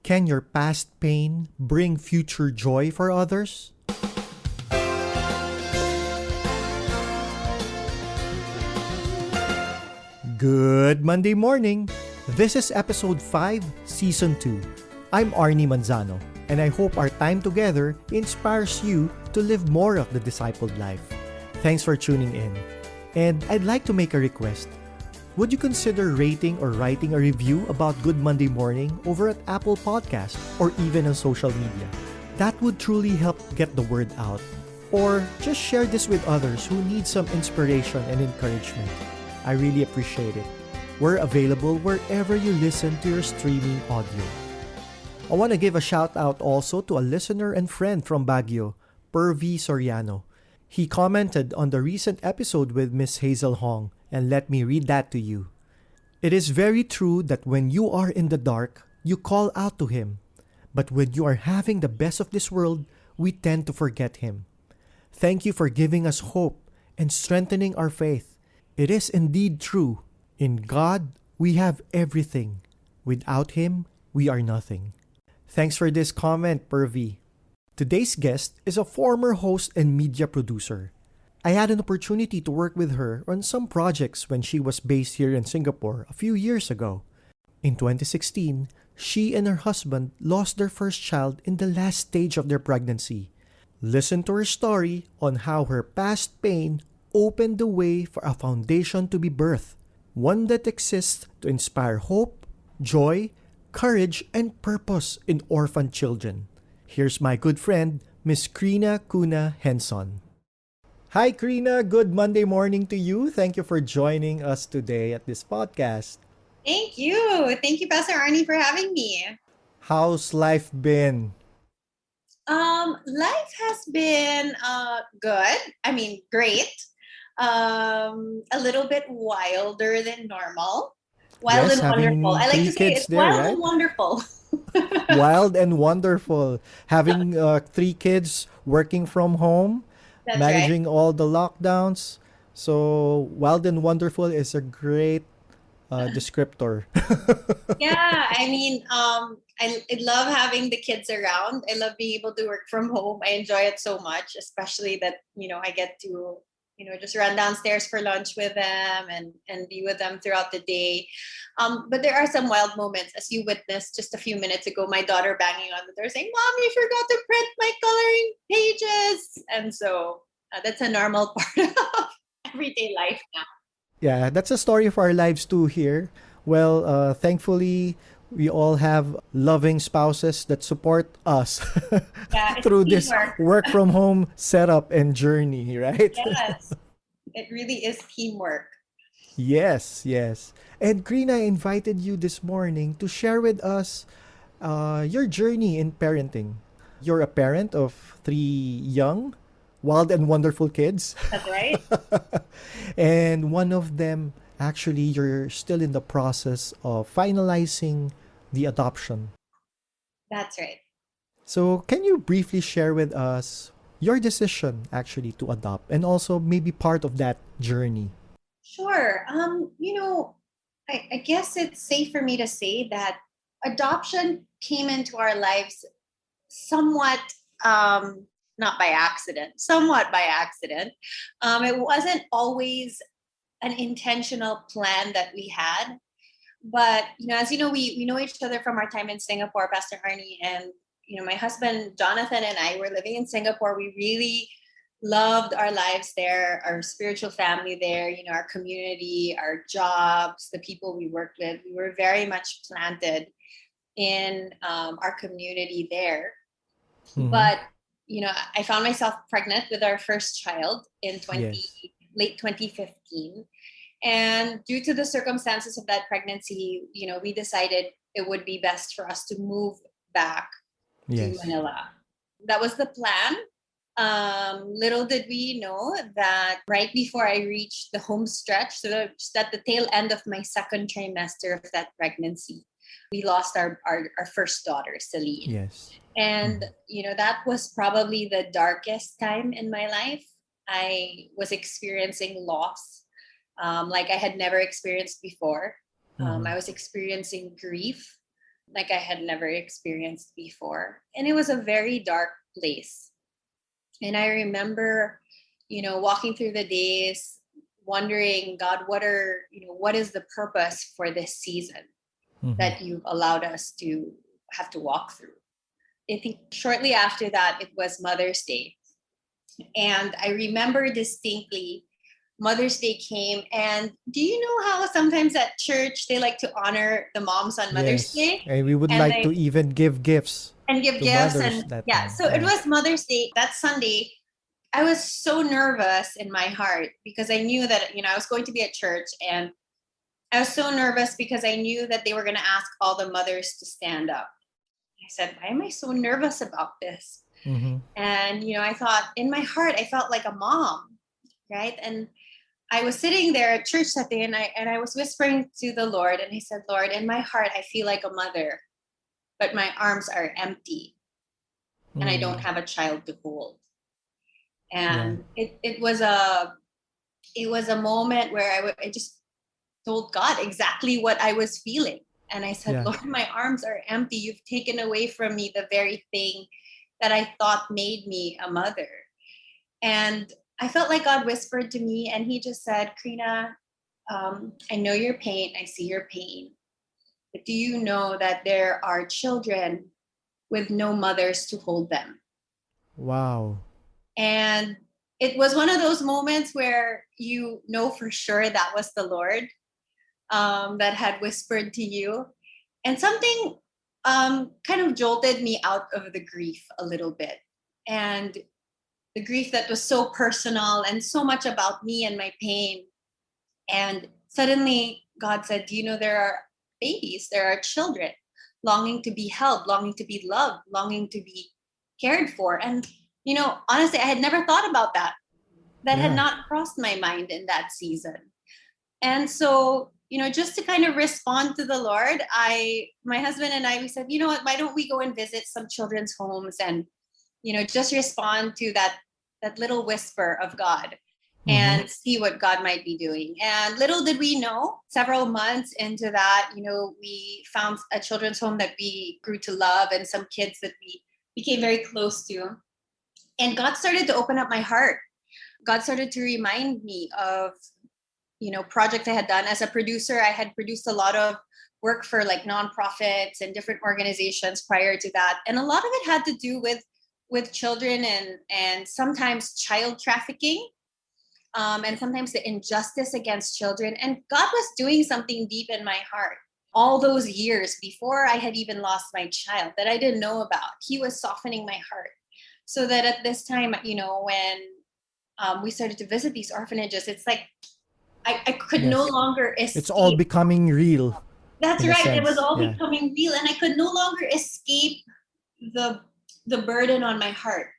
Can your past pain bring future joy for others? Good Monday morning! This is episode 5, season 2. I'm Arnie Manzano, and I hope our time together inspires you to live more of the discipled life. Thanks for tuning in. And I'd like to make a request. Would you consider rating or writing a review about Good Monday Morning over at Apple Podcasts or even on social media? That would truly help get the word out. Or just share this with others who need some inspiration and encouragement. I really appreciate it. We're available wherever you listen to your streaming audio. I want to give a shout out also to a listener and friend from Baguio, Pervi Soriano. He commented on the recent episode with Miss Hazel Hong, and let me read that to you. It is very true that when you are in the dark, you call out to Him. But when you are having the best of this world, we tend to forget Him. Thank you for giving us hope and strengthening our faith. It is indeed true. In God, we have everything. Without Him, we are nothing. Thanks for this comment, Pervi. Today's guest is a former host and media producer. I had an opportunity to work with her on some projects when she was based here in Singapore a few years ago. In 2016, she and her husband lost their first child in the last stage of their pregnancy. Listen to her story on how her past pain opened the way for a foundation to be birthed, one that exists to inspire hope, joy, courage, and purpose in orphaned children. Here's my good friend, Miss Chrina Cuna-Henson. Hi, Chrina. Good Monday morning to you. Thank you for joining us today at this podcast. Thank you. Thank you, Pastor Arnie, for having me. How's life been? Life has been good. I mean, great. A little bit wilder than normal. Wild Yes, and wonderful. having I like three to say kids it's there, wild right? and wonderful. Wild and wonderful. Having 3 kids working from home, That's right. managing all the lockdowns. So, wild and wonderful is a great descriptor. Yeah, I mean, I love having the kids around. I love being able to work from home. I enjoy it so much, especially that, I get to, just run downstairs for lunch with them and be with them throughout the day. But there are some wild moments, as you witnessed just a few minutes ago, my daughter banging on the door saying, "Mom, you forgot to print my coloring pages." And so that's a normal part of everyday life now. Yeah, that's a story of our lives too here. Well, thankfully, we all have loving spouses that support us Yeah, it's through this teamwork. work from home setup and journey, right? Yes, it really is teamwork. Yes, yes. And Green, I invited you this morning to share with us your journey in parenting. You're a parent of 3 young, wild and wonderful kids. That's right. And one of them, actually, you're still in the process of finalizing the adoption. That's right. So, can you briefly share with us your decision actually to adopt and also maybe part of that journey? Sure. I guess it's safe for me to say that adoption came into our lives somewhat, not by accident, somewhat by accident. It wasn't always an intentional plan that we had. But, as you know, we know each other from our time in Singapore, Pastor Arnie, and, my husband, Jonathan, and I were living in Singapore. We really loved our lives there, our spiritual family there, our community, our jobs, the people we worked with. We were very much planted in our community there. Mm-hmm. But, I found myself pregnant with our first child in Yes. late 2015. And due to the circumstances of that pregnancy, we decided it would be best for us to move back to Yes. Manila. That was the plan. Little did we know that right before I reached the home stretch, so just at the tail end of my second trimester of that pregnancy, we lost our first daughter, Celine. Yes. And, Mhm. that was probably the darkest time in my life. I was experiencing loss like I had never experienced before. Mhm. I was experiencing grief. like I had never experienced before. And it was a very dark place. And I remember, walking through the days, wondering, God, what is the purpose for this season Mm-hmm. that you've allowed us to have to walk through? I think shortly after that, it was Mother's Day. And I remember distinctly Mother's Day came. And do you know how sometimes at church they like to honor the moms on Mother's Yes. Day? And we would And like to they even give gifts give to gifts. mothers And that yeah, time. so it Yeah. was Mother's Day that Sunday. I was so nervous in my heart because I knew that, I was going to be at church, and I was so nervous because I knew that they were going to ask all the mothers to stand up. I said, why am I so nervous about this? Mm-hmm. And, I thought in my heart, I felt like a mom, right? And I was sitting there at church that day, and I was whispering to the Lord, and I said, Lord, in my heart, I feel like a mother, but my arms are empty and I don't Mm. have a child to hold. Yeah. And it was a moment where I just told God exactly what I was feeling. And I said, Yeah. Lord, my arms are empty. You've taken away from me the very thing that I thought made me a mother. And I felt like God whispered to me, and he just said, Chrina, I know your pain. I see your pain. But do you know that there are children with no mothers to hold them? Wow. And it was one of those moments where you know for sure that was the Lord that had whispered to you. And something kind of jolted me out of the grief a little bit. And the grief that was so personal and so much about me and my pain. And suddenly God said, do you know there are babies, there are children longing to be held, longing to be loved, longing to be cared for. And, honestly, I had never thought about that. That had Yeah. not crossed my mind in that season. And so, just to kind of respond to the Lord, my husband and I, we said, you know what, why don't we go and visit some children's homes and, just respond to that little whisper of God Mm-hmm. and see what God might be doing. And little did we know, several months into that, we found a children's home that we grew to love and some kids that we became very close to. And God started to open up my heart. God started to remind me of, projects I had done as a producer. I had produced a lot of work for like nonprofits and different organizations prior to that. And a lot of it had to do with children and sometimes child trafficking. And sometimes the injustice against children. And God was doing something deep in my heart all those years before I had even lost my child that I didn't know about. He was softening my heart so that at this time, when we started to visit these orphanages, it's like I could no Yes. longer It's all escape. becoming real That's in a right. It was sense. all Yeah. becoming real, and I could no longer escape the the burden on my heart.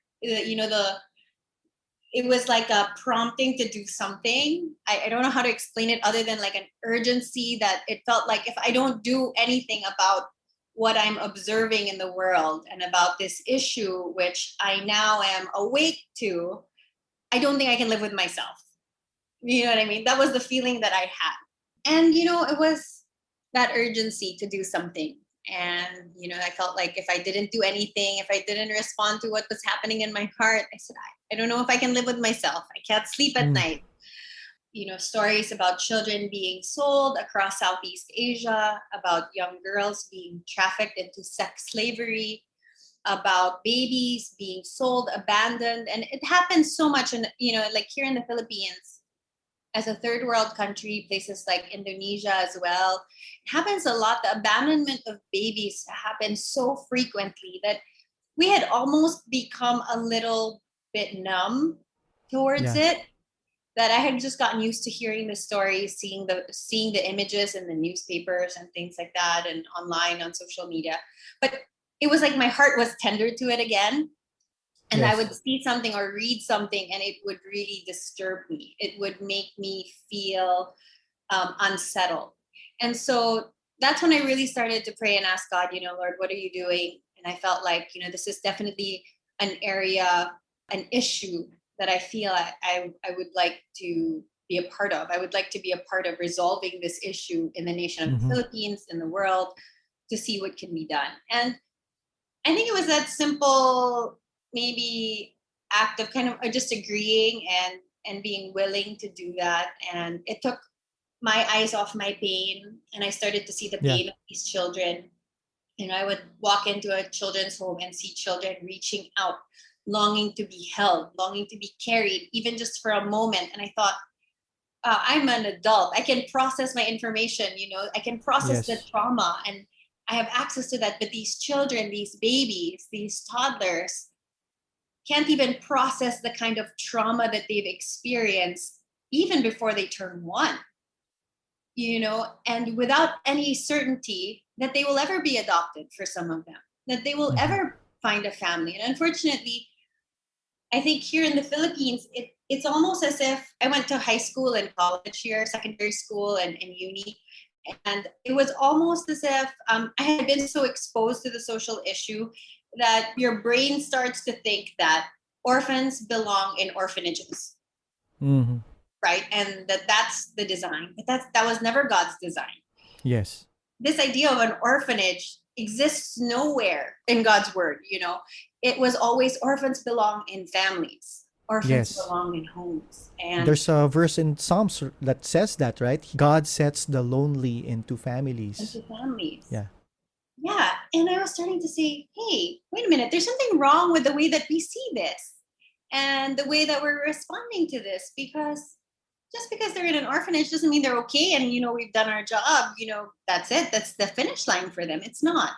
It was like a prompting to do something. I don't know how to explain it other than like an urgency that it felt like if I don't do anything about what I'm observing in the world and about this issue, which I now am awake to, I don't think I can live with myself. You know what I mean? That was the feeling that I had. And, it was that urgency to do something. And, I felt like if I didn't do anything, if I didn't respond to what was happening in my heart, I said, I don't know if I can live with myself. I can't sleep at Mm. night. Stories about children being sold across Southeast Asia, about young girls being trafficked into sex slavery, about babies being sold, abandoned. And it happens so much in, like here in the Philippines, as a third world country, places like Indonesia as well. It happens a lot. The abandonment of babies happens so frequently that we had almost become a little bit numb towards Yeah. it. That I had just gotten used to hearing the stories, seeing the images in the newspapers and things like that, and online on social media. But it was like my heart was tender to it again. And I Yes. would see something or read something, and it would really disturb me. It would make me feel unsettled. And so that's when I really started to pray and ask God, Lord, what are you doing? And I felt like, this is definitely an area, an issue that I feel I would like to be a part of. I would like to be a part of resolving this issue in the nation of the Mm-hmm. Philippines, in the world. to see what can be done. And I think it was that simple, maybe act of kind of just agreeing and being willing to do that. And it took my eyes off my pain, and I started to see the Yeah. pain of these children. And I would walk into a children's home and see children reaching out, longing to be held, longing to be carried, even just for a moment. And I thought, I'm an adult. I can process my information, I can process the Yes. trauma and I have access to that. But these children, these babies, these toddlers can't even process the kind of trauma that they've experienced even before they turn one, and without any certainty that they will ever be adopted for some of them, that they will Mhm. ever find a family. And unfortunately, I think here in the Philippines, it's almost as if I went to high school and college here, secondary school and uni. And it was almost as if I had been so exposed to the social issue that your brain starts to think that orphans belong in orphanages, Mhm. right? And that's the design. But that was never God's design. Yes. This idea of an orphanage exists nowhere in God's word. It was always orphans belong in families, orphans Yes. belong in homes. And There's a verse in Psalms that says that, right? God sets the lonely into families. into families. Yeah. Yeah. And I was starting to say, hey, wait a minute, there's something wrong with the way that we see this and the way that we're responding to this, because just because they're in an orphanage doesn't mean they're okay and we've done our job, that's it, that's the finish line for them. It's not.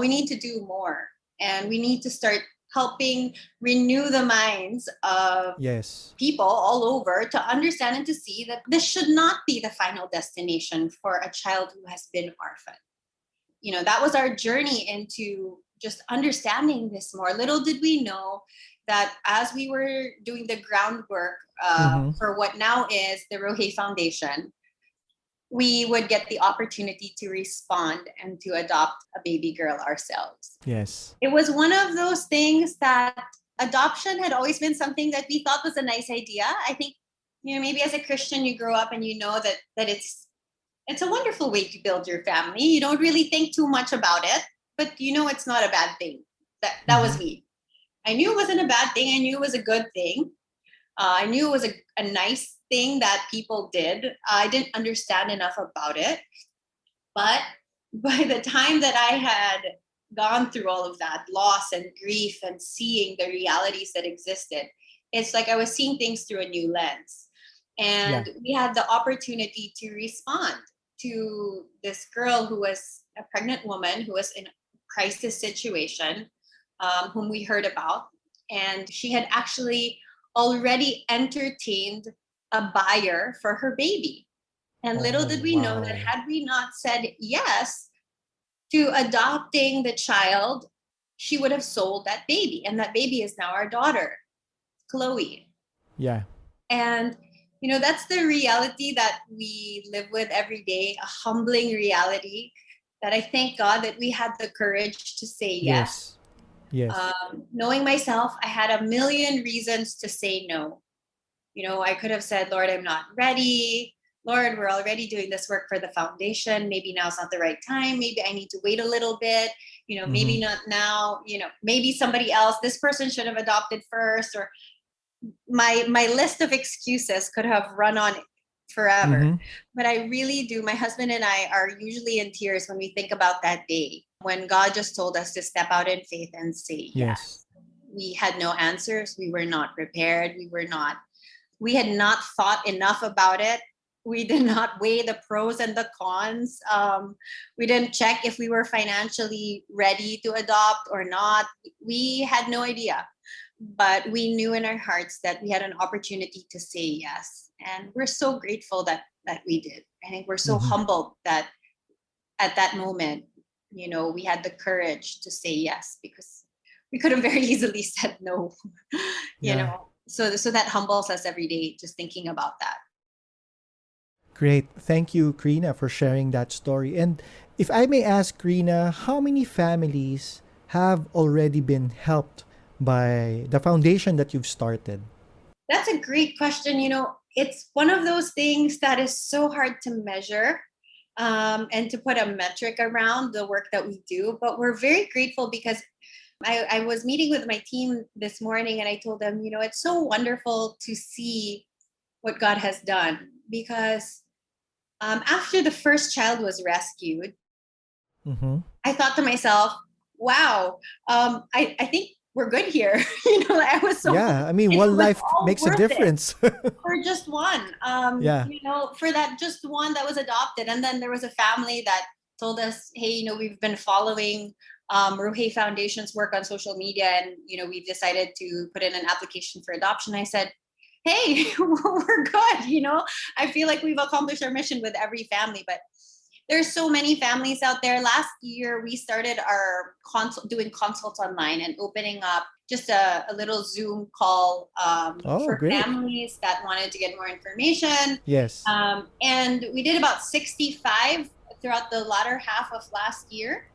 We need to do more, and we need to start helping renew the minds of Yes. people all over to understand and to see that this should not be the final destination for a child who has been orphaned. That was our journey into just understanding this more. Little did we know that as we were doing the groundwork Mhm. for what now is the Rohe Foundation, we would get the opportunity to respond and to adopt a baby girl ourselves. Yes. It was one of those things that adoption had always been something that we thought was a nice idea. I think, maybe as a Christian, you grow up and you know that it's a wonderful way to build your family. You don't really think too much about it, but it's not a bad thing. That was Mhm. me. I knew it wasn't a bad thing. I knew it was a good thing. I knew it was a nice thing that people did. I didn't understand enough about it. But by the time that I had gone through all of that loss and grief and seeing the realities that existed, it's like I was seeing things through a new lens. Yeah. And we had the opportunity to respond to this girl who was a pregnant woman who was in a crisis situation, whom we heard about. And she had actually already entertained a buyer for her baby. And little Oh, did we know that wow. had we not said yes to adopting the child, she would have sold that baby. And that baby is now our daughter, Chloe. Yeah. And, that's the reality that we live with every day, a humbling reality that I thank God that we had the courage to say yes. Yes. Yes. Knowing myself, I had a million reasons to say no. I could have said, Lord, I'm not ready. Lord, we're already doing this work for the foundation. Maybe now's not the right time. Maybe I need to wait a little bit. Maybe Mhm. not now. Maybe somebody else. This person should have adopted first. Or my list of excuses could have run on forever. Mhm. But I really do. My husband and I are usually in tears when we think about that day when God just told us to step out in faith and say Yes. yes. We had no answers. We were not prepared. We had not thought enough about it. We did not weigh the pros and the cons. We didn't check if we were financially ready to adopt or not. We had no idea. But we knew in our hearts that we had an opportunity to say yes. And we're so grateful that we did. I think we're so Mhm. humbled that at that moment, we had the courage to say yes, because we could have very easily said no. Yeah. So that humbles us every day, just thinking about that. Great. Thank you, Krina, for sharing that story. And if I may ask, Krina, how many families have already been helped by the foundation that you've started? That's a great question. It's one of those things that is so hard to measure. and to put a metric around the work that we do. But we're very grateful because I was meeting with my team this morning and I told them, it's so wonderful to see what God has done because after the first child was rescued, Mm-hmm. I thought to myself, wow, I think we're good here. I was so Yeah, I mean, it one was life all makes a worth it difference. for just one. Yeah. For that just one that was adopted. And then there was a family that told us, hey, we've been following Ruhe Foundation's work on social media and, we've decided to put in an application for adoption. I said, hey, we're good. I feel like we've accomplished our mission with every family, but there's so many families out there. Last year, we started our doing consults online and opening up just a little Zoom call Oh, for great. families that wanted to get more information. Yes. And we did about 65 throughout the latter half of last year.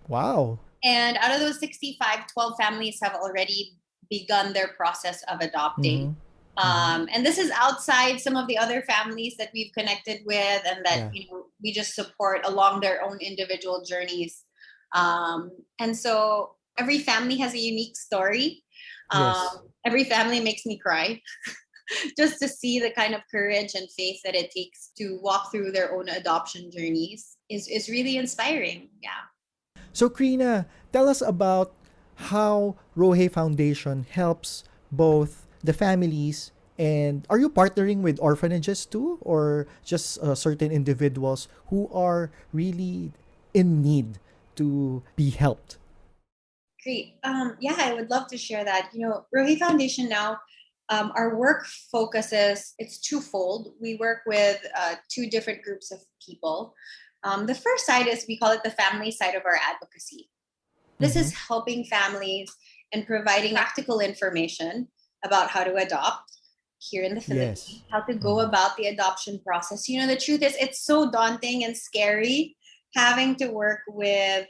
Wow. And out of those 65, 12 families have already begun their process of adopting. Mm-hmm. Mm-hmm. And this is outside some of the other families that we've connected with and that, Yeah. we just support along their own individual journeys. And so every family has a unique story. Yes. Every family makes me cry just to see the kind of courage and faith that it takes to walk through their own adoption journeys is really inspiring. Yeah. So, Krina, tell us about how Rohe Foundation helps both the families and are you partnering with orphanages too, or just certain individuals who are really in need to be helped? Great. Yeah, I would love to share that. Rohi Foundation now, our work focuses, it's twofold. We work with two different groups of people. The first side is, we call it the family side of our advocacy. This Mm-hmm. is helping families and providing practical information about how to adopt here in the Yes. Philippines, how to go Mm-hmm. about the adoption process. The truth is, it's so daunting and scary having to work with,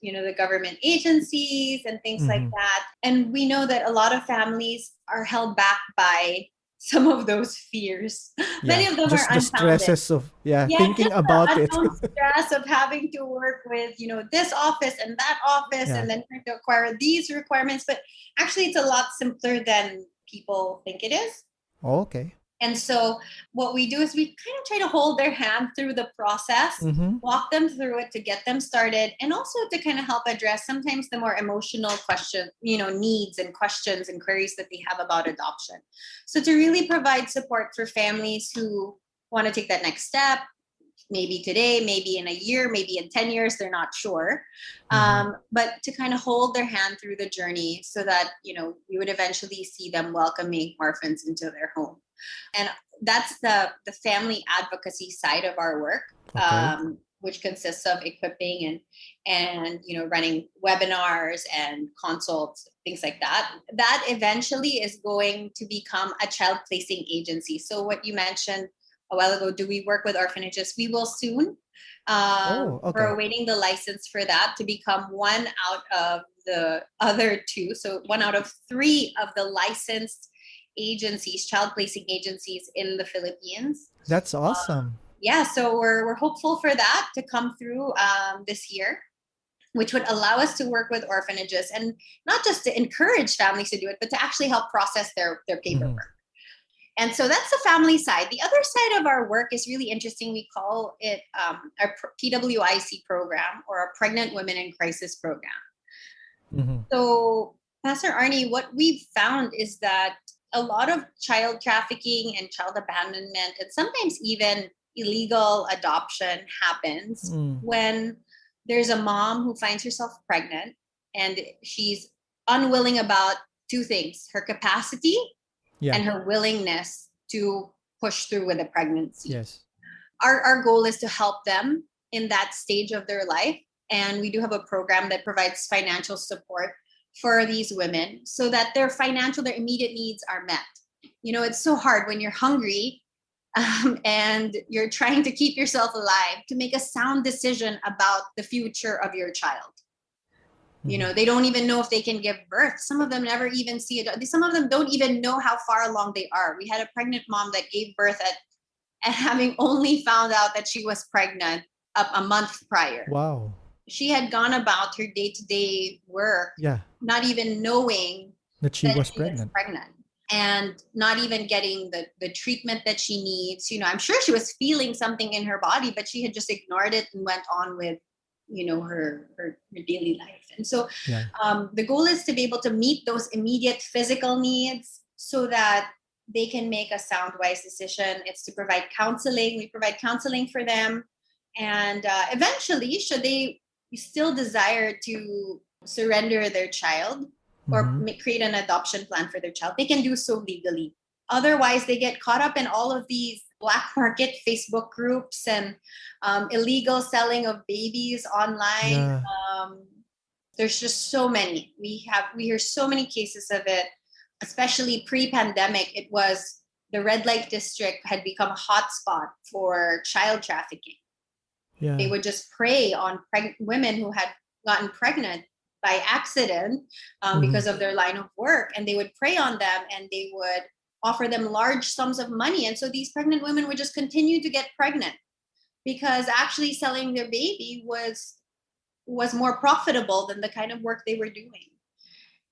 the government agencies and things like Mm-hmm. that. And we know that a lot of families are held back by some of those fears. Many Yeah. of them are Just the unfounded. stresses of, yeah, Yeah, thinking just about the it. unknown stress of having to work with, this office and that office Yeah. and then trying to acquire these requirements. But actually, it's a lot simpler than people think it is. Okay. And so what we do is we kind of try to hold their hand through the process, Mm-hmm. walk them through it to get them started, and also to kind of help address sometimes the more emotional question, needs and questions and queries that they have about adoption. So to really provide support for families who want to take that next step, maybe today, maybe in a year, maybe in 10 years, they're not sure. Mm-hmm. But to kind of hold their hand through the journey so that, we would eventually see them welcoming orphans into their home. And that's the family advocacy side of our work, Okay. which consists of equipping and running webinars and consults, things like that. That eventually is going to become a child placing agency. So what you mentioned a while ago, do we work with orphanages? We will soon. Oh, We're okay. awaiting the license for that to become one out of the other two. So one out of three of the licensed agencies, child placing agencies in the Philippines. That's awesome. Yeah, so we're hopeful for that to come through this year, which would allow us to work with orphanages and not just to encourage families to do it, but to actually help process their Mm-hmm. paperwork. And so that's the family side. The other side of our work is really interesting. We call it our PWIC program, or a Pregnant Women in Crisis program. Mm-hmm. So, Pastor Arnie, what we've found is that a lot of child trafficking and child abandonment, and sometimes even illegal adoption, happens Mm. when there's a mom who finds herself pregnant and she's unwilling about two things: her capacity Yeah. and her willingness to push through with a pregnancy. Yes. Our goal is to help them in that stage of their life. And we do have a program that provides financial support for these women so that their immediate needs are met. It's so hard when you're hungry and you're trying to keep yourself alive to make a sound decision about the future of your child. Mm-hmm. They don't even know if they can give birth. Some of them never even see it. Some of them don't even know how far along they are. We had a pregnant mom that gave birth and having only found out that she was pregnant a month prior. Wow. She had gone about her day-to-day work, Yeah. not even knowing That she that was she was pregnant. pregnant and not even getting the treatment that she needs. I'm sure she was feeling something in her body, but she had just ignored it and went on with, her daily life. And so Yeah. the goal is to be able to meet those immediate physical needs so that they can make a sound, wise decision. It's to provide counseling. We provide counseling for them. And eventually, should they still desire to surrender their child or Mm-hmm. create an adoption plan for their child, they can do so legally. Otherwise, they get caught up in all of these black market Facebook groups and illegal selling of babies online. Yeah. There's just so many. We hear so many cases of it, especially pre-pandemic. It was the red light district had become a hotspot for child trafficking. They Yeah. would just prey on women who had gotten pregnant by accident Mm-hmm. because of their line of work, and they would prey on them and they would offer them large sums of money. And so these pregnant women would just continue to get pregnant because actually selling their baby was more profitable than the kind of work they were doing.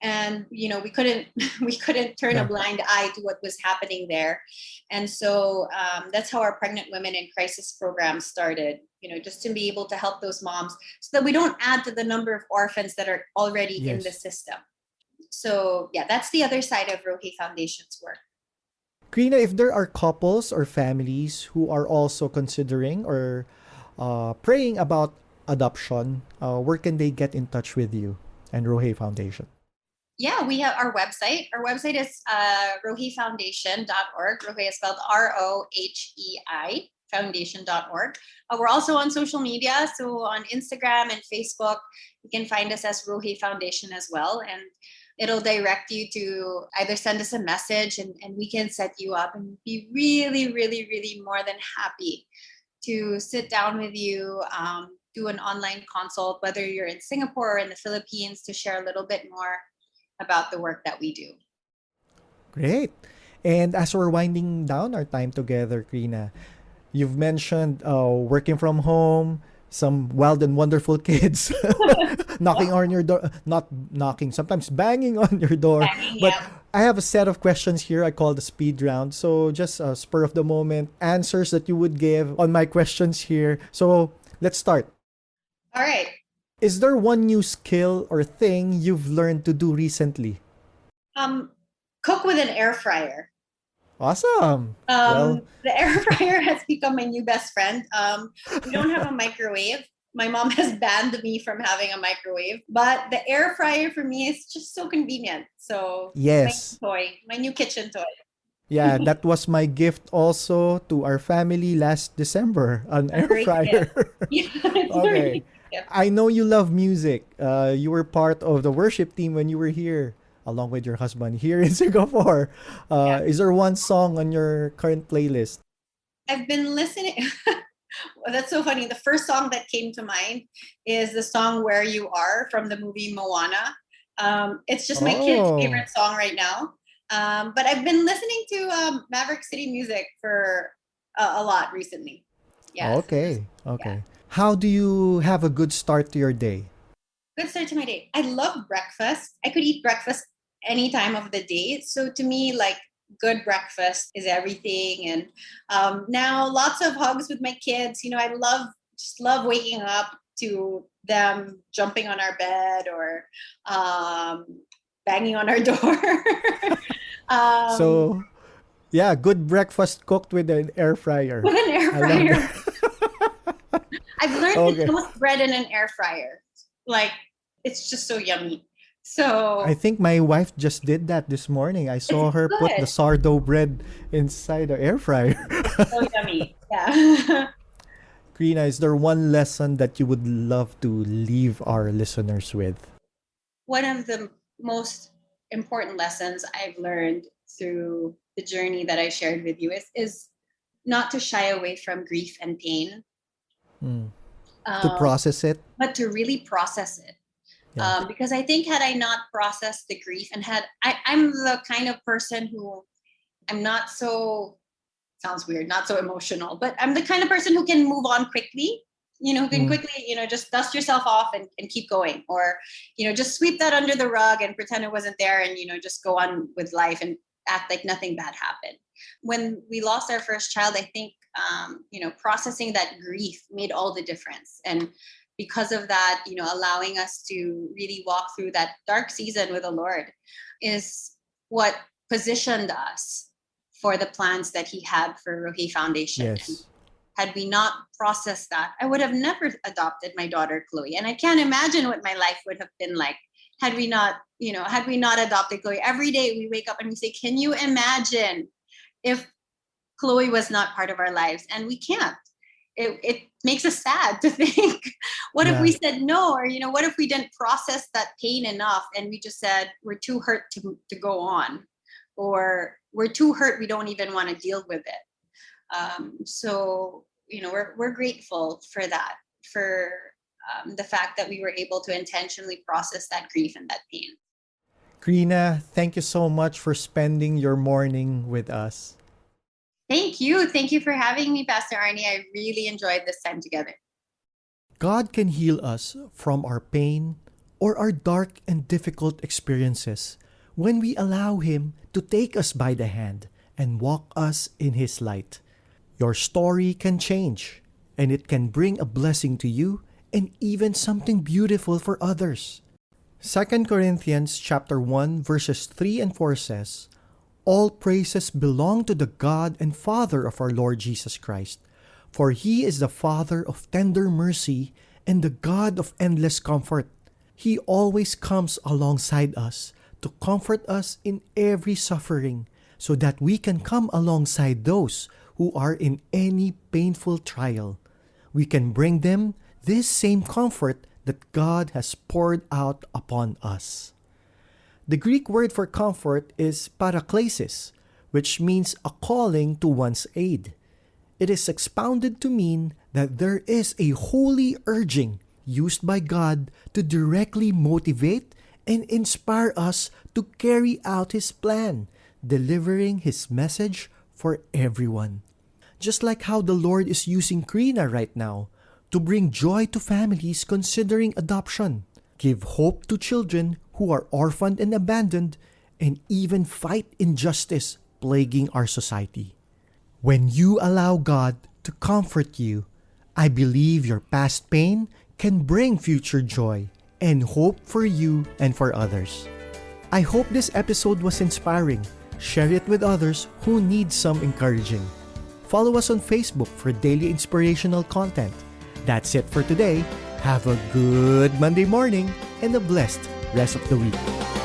And we couldn't we couldn't turn a Yeah. blind eye to what was happening there. And so that's how our pregnant women in crisis program started, just to be able to help those moms so that we don't add to the number of orphans that are already in the Yes. system. So yeah, that's the other side of Rohe Foundation's work. Krina, if there are couples or families who are also considering or praying about adoption, where can they get in touch with you and Rohe Foundation? Yeah, we have our website. Our website is rohefoundation.org. Rohe is spelled ROHEI, foundation.org. We're also on social media. So on Instagram and Facebook, you can find us as Rohe Foundation as well. And it'll direct you to either send us a message and we can set you up, and be really, really, really more than happy to sit down with you, do an online consult, whether you're in Singapore or in the Philippines, to share a little bit more about the work that we do. Great. And as we're winding down our time together, Krina, you've mentioned working from home, some wild and wonderful kids knocking on your door, not knocking, sometimes banging on your door. Banging, But yeah. I have a set of questions here I call the speed round. So just spur of the moment answers that you would give on my questions here. So let's start. All right. Is there one new skill or thing you've learned to do recently? Cook with an air fryer. Awesome. Well, The air fryer has become my new best friend. We don't have a microwave. My mom has banned me from having a microwave, but the air fryer for me is just so convenient. So it's yes. my new kitchen toy. Yeah, that was my gift also to our family last December, an A air great gift. fryer. Yeah, it's a really Okay. good gift. I know you love music. You were part of the worship team when you were here, along with your husband here in Singapore. Yeah. Is there one song on your current playlist? I've been listening. Well, that's so funny. The first song that came to mind is the song "Where You Are" from the movie Moana. It's just my kid's Oh, favorite song right now. But I've been listening to Maverick City music for a lot recently. Yeah, so okay. yeah, Okay. How do you have a good start to your day? good start to my day. I love breakfast. I could eat breakfast any time of the day. So to me, like, good breakfast is everything. And now lots of hugs with my kids. I just love waking up to them jumping on our bed or um, banging on our door. um, So, yeah, good breakfast cooked with an air fryer. with an air I love fryer. that. I've learned to Okay. toast bread in an air fryer. Like, it's just so yummy. I So think my wife just did that this morning. I it's saw her put the good. sourdough bread inside the air fryer. It's so yummy. Yeah. Krina, is there one lesson that you would love to leave our listeners with? One of the most important lessons I've learned through the journey that I shared with you is not to shy away from grief and pain, Mm. To um, process it? but to really process it. Yeah. Because I think had I not processed the grief and I'm the kind of person who I'm not so sounds weird, not so emotional, but I'm the kind of person who can move on quickly, who can quickly, just dust yourself off and keep going, or, just sweep that under the rug and pretend it wasn't there and, just go on with life and act like nothing bad happened. When we lost our first child, I think, processing that grief made all the difference. And because of that, allowing us to really walk through that dark season with the Lord is what positioned us for the plans that he had for Rohi Foundation. Yes. And had we not processed that, I would have never adopted my daughter, Chloe. And I can't imagine what my life would have been like had we not adopted Chloe. Every day we wake up and we say, can you imagine if Chloe was not part of our lives? And we can't. It makes us sad to think, what if we said no? Or, what if we didn't process that pain enough and we just said, we're too hurt to go on, or we're too hurt, we don't even want to deal with it. So, we're grateful for that, for the fact that we were able to intentionally process that grief and that pain. Chrina, thank you so much for spending your morning with us. Thank you. Thank you for having me, Pastor Arnie. I really enjoyed this time together. God can heal us from our pain or our dark and difficult experiences when we allow Him to take us by the hand and walk us in His light. Your story can change, and it can bring a blessing to you and even something beautiful for others. 2 Corinthians chapter 1 verses 3 and 4 says, all praises belong to the God and Father of our Lord Jesus Christ, for He is the Father of tender mercy and the God of endless comfort. He always comes alongside us to comfort us in every suffering, so that we can come alongside those who are in any painful trial. We can bring them this same comfort that God has poured out upon us. The Greek word for comfort is paraklesis, which means a calling to one's aid. It is expounded to mean that there is a holy urging used by God to directly motivate and inspire us to carry out His plan, delivering His message for everyone. Just like how the Lord is using Chrina right now to bring joy to families considering adoption, give hope to children who are orphaned and abandoned, and even fight injustice plaguing our society. When you allow God to comfort you, I believe your past pain can bring future joy and hope for you and for others. I hope this episode was inspiring. Share it with others who need some encouraging. Follow us on Facebook for daily inspirational content. That's it for today. Have a good Monday morning and a blessed rest of the week.